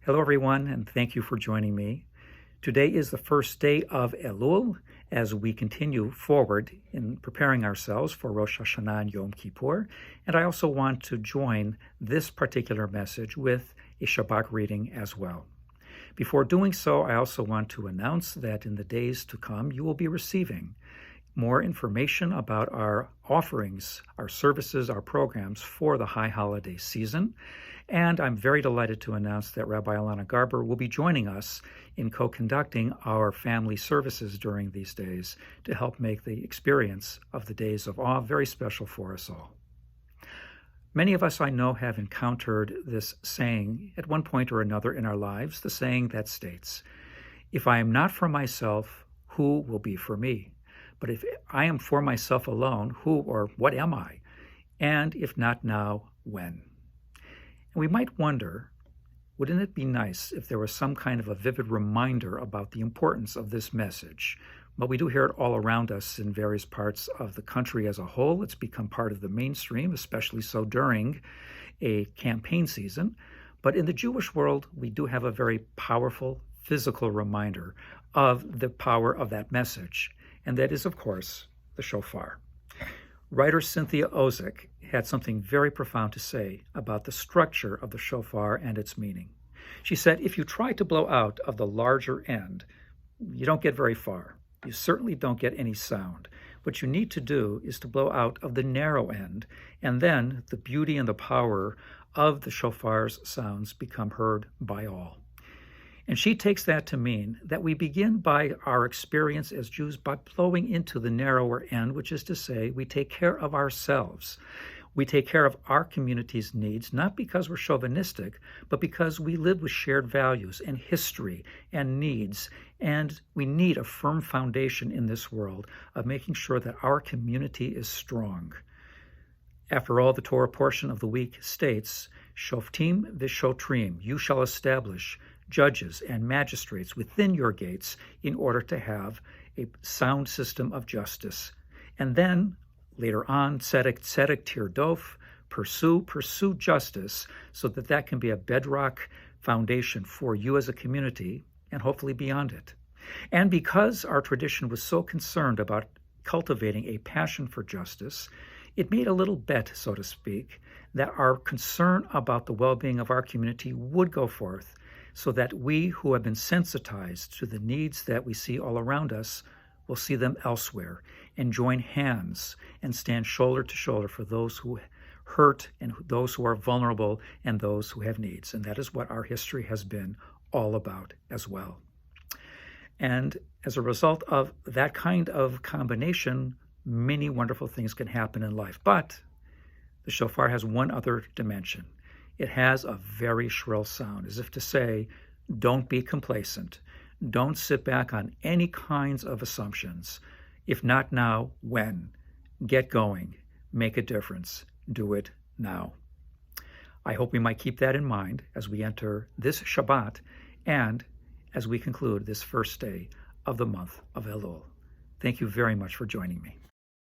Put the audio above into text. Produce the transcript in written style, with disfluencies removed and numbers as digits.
Hello, everyone, and thank you for joining me. Today is the first day of Elul as we continue forward in preparing ourselves for Rosh Hashanah and Yom Kippur. And I also want to join this particular message with a Shabbat reading as well. Before doing so, I also want to announce that in the days to come, you will be receiving more information about our offerings, our services, our programs for the high holiday season. And I'm very delighted to announce that Rabbi Alana Garber will be joining us in co-conducting our family services during these days to help make the experience of the days of awe very special for us all. Many of us I know have encountered this saying at one point or another in our lives, the saying that states, "If I am not for myself, who will be for me? But if I am for myself alone, who or what am I? And if not now, when?" And we might wonder, wouldn't it be nice if there was some kind of a vivid reminder about the importance of this message? But we do hear it all around us in various parts of the country as a whole. It's become part of the mainstream, especially so during a campaign season. But in the Jewish world, we do have a very powerful physical reminder of the power of that message. And that is, of course, the shofar. Writer Cynthia Ozick had something very profound to say about the structure of the shofar and its meaning. She said, if you try to blow out of the larger end, you don't get very far. You certainly don't get any sound. What you need to do is to blow out of the narrow end, and then the beauty and the power of the shofar's sounds become heard by all. And she takes that to mean that we begin by our experience as Jews by blowing into the narrower end, which is to say we take care of ourselves. We take care of our community's needs, not because we're chauvinistic, but because we live with shared values and history and needs. And we need a firm foundation in this world of making sure that our community is strong. After all, the Torah portion of the week states, Shoftim v'shotrim, you shall establish judges and magistrates within your gates in order to have a sound system of justice. And then, later on, tzedek tirdof, pursue justice so that that can be a bedrock foundation for you as a community and hopefully beyond it. And because our tradition was so concerned about cultivating a passion for justice, it made a little bet, so to speak, that our concern about the well-being of our community would go forth so that we who have been sensitized to the needs that we see all around us will see them elsewhere and join hands and stand shoulder to shoulder for those who hurt and those who are vulnerable and those who have needs. And that is what our history has been all about as well. And as a result of that kind of combination, many wonderful things can happen in life. But the shofar has one other dimension. It has a very shrill sound, as if to say, don't be complacent. Don't sit back on any kinds of assumptions. If not now, when? Get going. Make a difference. Do it now. I hope we might keep that in mind as we enter this Shabbat and as we conclude this first day of the month of Elul. Thank you very much for joining me.